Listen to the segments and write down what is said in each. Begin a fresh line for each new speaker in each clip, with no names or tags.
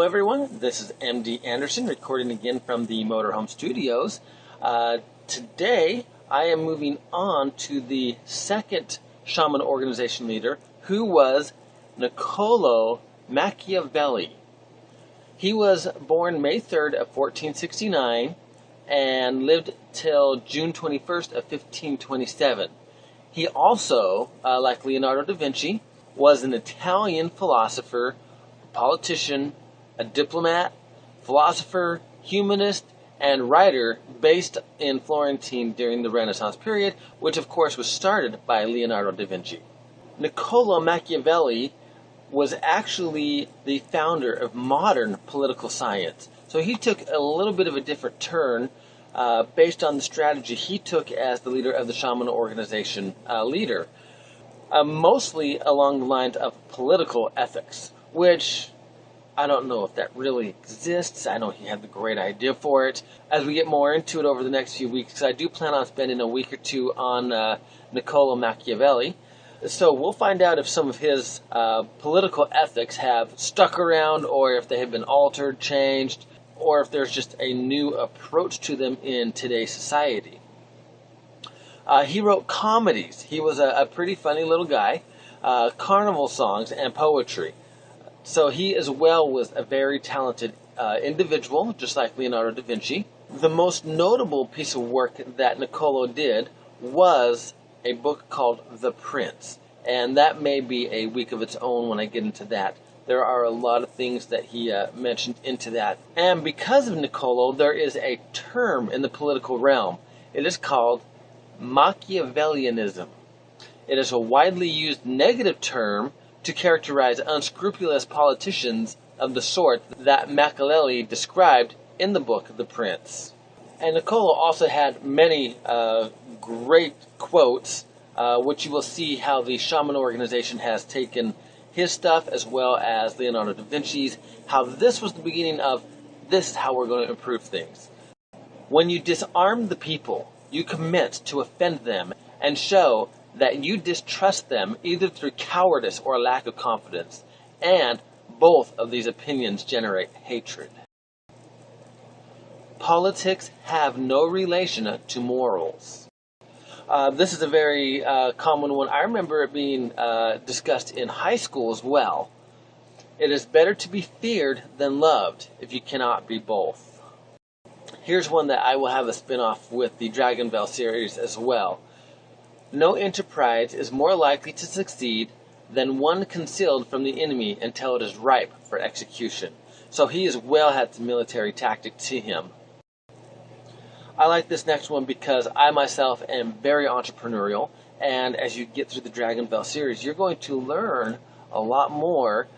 everyone, this is MD Anderson recording again from the Motorhome Studios. Today I am moving on to the second Shaman Organization leader, who was Nicollo Machievelli. He was born May 3rd of 1469 and lived till June 21st of 1527. He also, like Leonardo da Vinci, was an Italian philosopher, politician, a diplomat, philosopher, humanist, and writer based in Florentine during the Renaissance period, which of course was started by Leonardo da Vinci. Nicollo Machievelli was actually the founder of modern political science. So he took a little bit of a different turn based on the strategy he took as the leader of the Shaman Organization mostly along the lines of political ethics, which I don't know if that really exists. I know he had the great idea for it. As we get more into it over the next few weeks, because I do plan on spending a week or two on Nicollo Machievelli. So we'll find out if some of his political ethics have stuck around, or if they have been altered, changed, or if there's just a new approach to them in today's society. He wrote comedies. He was a pretty funny little guy, carnival songs, and poetry. So he as well was a very talented individual, just like Leonardo da Vinci. The most notable piece of work that Nicollo did was a book called The Prince. And that may be a week of its own when I get into that. There are a lot of things that he mentioned into that. And because of Nicollo, there is a term in the political realm. It is called Machiavellianism. It is a widely used negative term to characterize unscrupulous politicians of the sort that Machiavelli described in the book The Prince. And Nicollo also had many great quotes, which you will see how the Shaman Organization has taken his stuff as well as Leonardo da Vinci's, how this was the beginning of this is how we're going to improve things. When you disarm the people, you commence to offend them and show that you distrust them either through cowardice or lack of confidence, and both of these opinions generate hatred. Politics have no relation to morals. This is a very common one. I remember it being discussed in high school as well. It is better to be feared than loved if you cannot be both. Here's one that I will have a spin-off with the Dragon Bell series as well. No enterprise is more likely to succeed than one concealed from the enemy until it is ripe for execution. So he as well had some military tactic to him. I like this next one because I myself am very entrepreneurial, and as you get through the Dragon Bell series, you're going to learn a lot more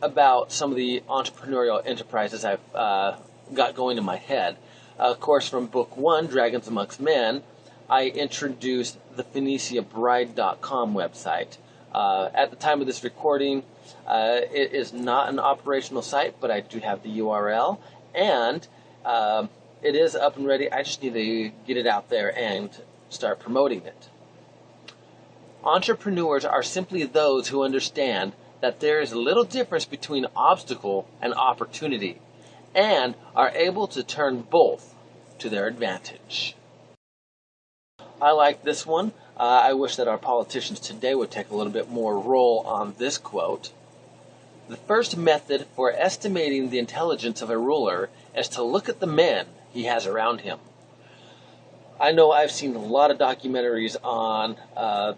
about some of the entrepreneurial enterprises I've got going in my head. Of course, from book 1, Dragons Amongst Men, I introduced the PhoeniciaBride.com website. At the time of this recording, it is not an operational site, but I do have the URL, and it is up and ready. I just need to get it out there and start promoting it. Entrepreneurs are simply those who understand that there is little difference between obstacle and opportunity, and are able to turn both to their advantage. I like this one. I wish that our politicians today would take a little bit more role on this quote. The first method for estimating the intelligence of a ruler is to look at the men he has around him. I know I've seen a lot of documentaries on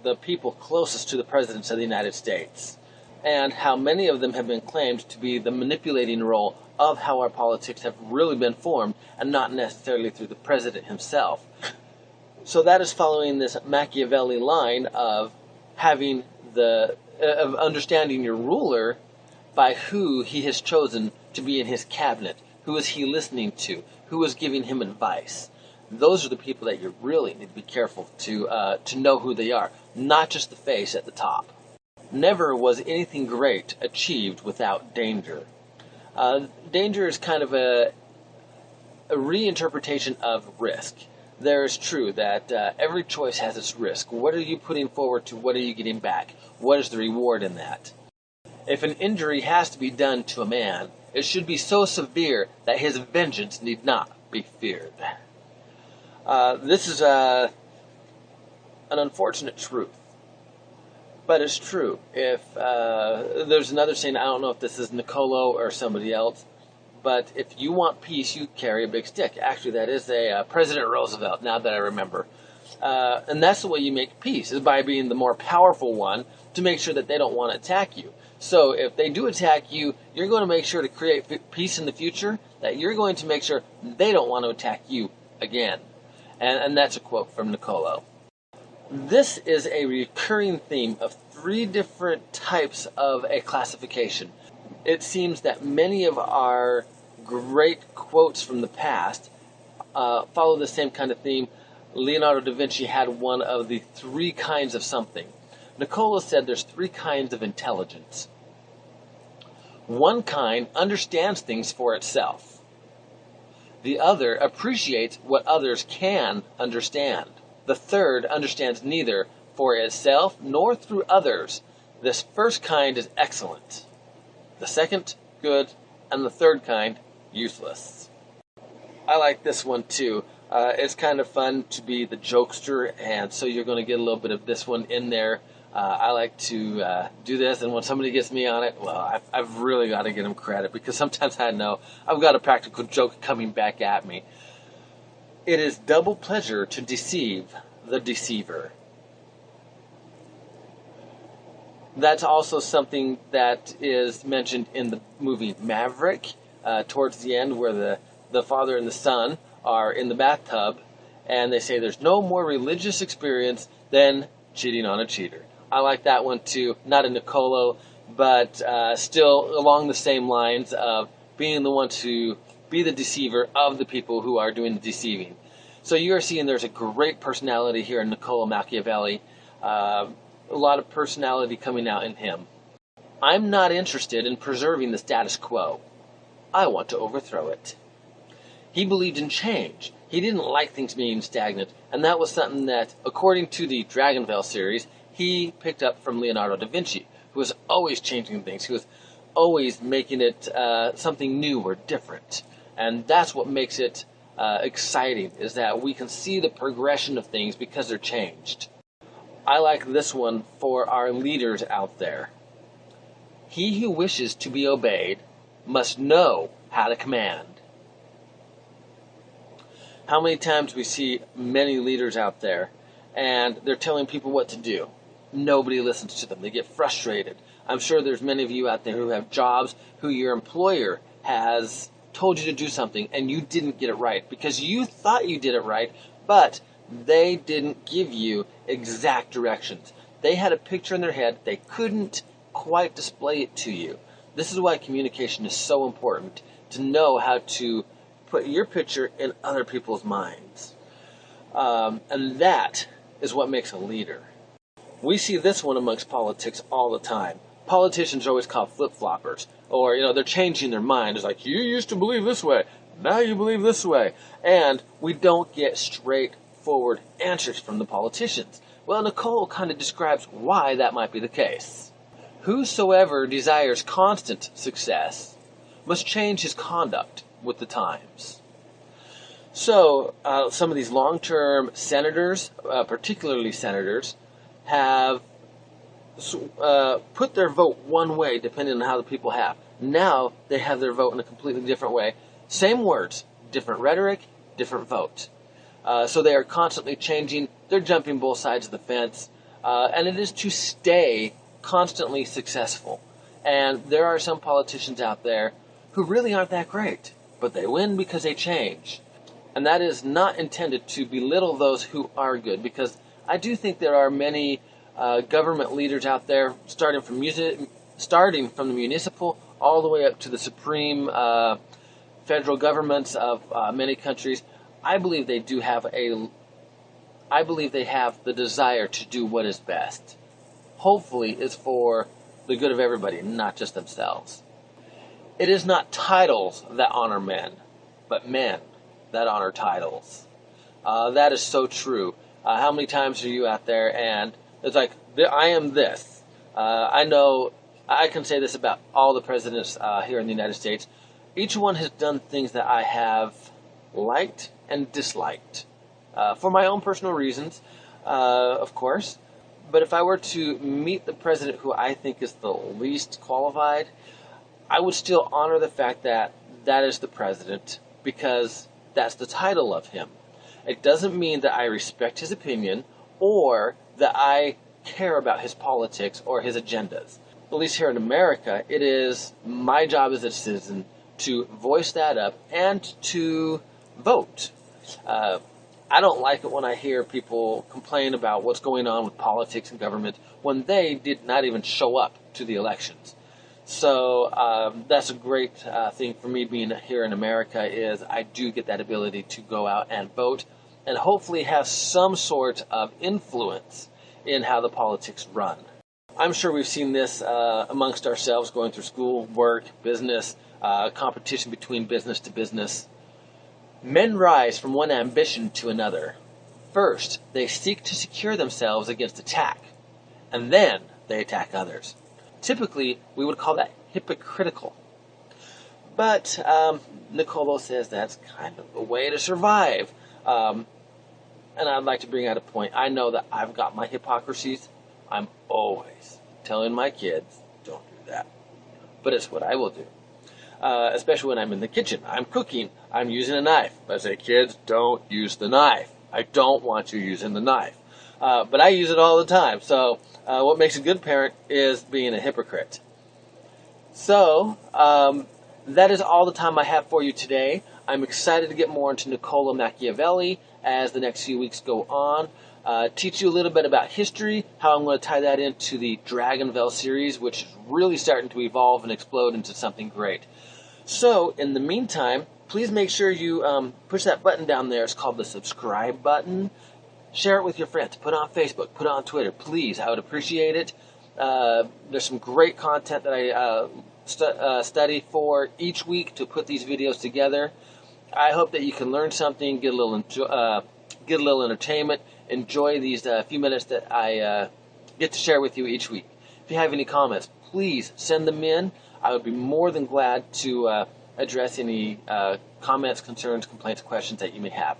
the people closest to the presidents of the United States, and how many of them have been claimed to be the manipulating role of how our politics have really been formed, and not necessarily through the president himself. So that is following this Machiavelli line of having of understanding your ruler by who he has chosen to be in his cabinet, who is he listening to, who is giving him advice. Those are the people that you really need to be careful to know who they are, not just the face at the top. Never was anything great achieved without danger. Danger is kind of a reinterpretation of risk. There is true that every choice has its risk. What are you putting forward to what are you getting back? What is the reward in that? If an injury has to be done to a man, It should be so severe that his vengeance need not be feared. This is an unfortunate truth, but it's true. If there's another saying, I don't know if this is Nicollo or somebody else, but if you want peace, you carry a big stick. Actually, that is a President Roosevelt, now that I remember. And that's the way you make peace, is by being the more powerful one to make sure that they don't want to attack you. So if they do attack you, you're going to make sure to create peace in the future, that you're going to make sure they don't want to attack you again. And that's a quote from Nicollo. This is a recurring theme of 3 different types of a classification. It seems that many of our great quotes from the past follow the same kind of theme. Leonardo da Vinci had one of the 3 kinds of something. Nicollo said there's 3 kinds of intelligence. One kind understands things for itself. The other appreciates what others can understand. The third understands neither for itself nor through others. This first kind is excellent. The second, good, and the third kind, useless. I like this one too. It's kind of fun to be the jokester, and so you're going to get a little bit of this one in there. I like to do this, and when somebody gets me on it, well, I've really got to give them credit, because sometimes I know I've got a practical joke coming back at me. It is double pleasure to deceive the deceiver. That's also something that is mentioned in the movie Maverick, towards the end, where the father and the son are in the bathtub, and they say there's no more religious experience than cheating on a cheater. I like that one too. Not a Nicollo, but still along the same lines of being the one to be the deceiver of the people who are doing the deceiving. So you are seeing there's a great personality here in Nicollo Machievelli. A lot of personality coming out in him. I'm not interested in preserving the status quo. I want to overthrow it. He believed in change. He didn't like things being stagnant, and that was something that, according to the Dragonvale series, he picked up from Leonardo da Vinci, who was always changing things. He was always making it something new or different. And that's what makes it exciting, is that we can see the progression of things because they're changed. I like this one for our leaders out there. He who wishes to be obeyed must know how to command. How many times we see many leaders out there, and they're telling people what to do. Nobody listens to them. They get frustrated. I'm sure there's many of you out there who have jobs who your employer has told you to do something, and you didn't get it right because you thought you did it right, but they didn't give you exact directions. They had a picture in their head. They couldn't quite display it to you. This is why communication is so important, to know how to put your picture in other people's minds. And that is what makes a leader. We see this one amongst politics all the time. Politicians are always called flip-floppers, or, they're changing their mind. It's like, you used to believe this way, now you believe this way. And we don't get straightforward answers from the politicians. Well, Nicollo kind of describes why that might be the case. Whosoever desires constant success must change his conduct with the times. So, some of these long-term senators, particularly senators, have put their vote one way depending on how the people have. Now they have their vote in a completely different way. Same words, different rhetoric, different vote. So they are constantly changing. They're jumping both sides of the fence. And it is to stay constantly successful. And there are some politicians out there who really aren't that great, but they win because they change. And that is not intended to belittle those who are good, because I do think there are many government leaders out there, starting from the municipal all the way up to the supreme federal governments of many countries. I believe they have the desire to do what is best. Hopefully, it's for the good of everybody, not just themselves. It is not titles that honor men, but men that honor titles. That is so true. How many times are you out there and it's like, I am this. I know I can say this about all the presidents here in the United States. Each one has done things that I have liked and disliked, for my own personal reasons, of course. But if I were to meet the president who I think is the least qualified, I would still honor the fact that that is the president, because that's the title of him. It doesn't mean that I respect his opinion or that I care about his politics or his agendas. At least here in America, it is my job as a citizen to voice that up and to vote. I don't like it when I hear people complain about what's going on with politics and government when they did not even show up to the elections. So that's a great thing for me being here in America, is I do get that ability to go out and vote and hopefully have some sort of influence in how the politics run. I'm sure we've seen this amongst ourselves going through school, work, business, competition between business to business. Men rise from one ambition to another. First, they seek to secure themselves against attack, and then they attack others. Typically, we would call that hypocritical. But Nicollo says that's kind of a way to survive. And I'd like to bring out a point. I know that I've got my hypocrisies. I'm always telling my kids, don't do that. But it's what I will do. Especially when I'm in the kitchen. I'm cooking. I'm using a knife. I say, kids, don't use the knife. I don't want you using the knife. But I use it all the time. So what makes a good parent is being a hypocrite. So that is all the time I have for you today. I'm excited to get more into Nicollo Machievelli as the next few weeks go on. Teach you a little bit about history, how I'm going to tie that into the Dragonville series, which is really starting to evolve and explode into something great. So, in the meantime, please make sure you push that button down there. It's called the subscribe button. Share it with your friends. Put it on Facebook. Put it on Twitter. Please, I would appreciate it. There's some great content that I study for each week to put these videos together. I hope that you can learn something, get a little entertainment, enjoy these few minutes that I get to share with you each week. If you have any comments, please send them in. I would be more than glad to address any comments, concerns, complaints, questions that you may have.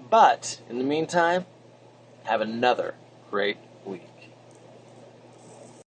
But in the meantime, have another great week.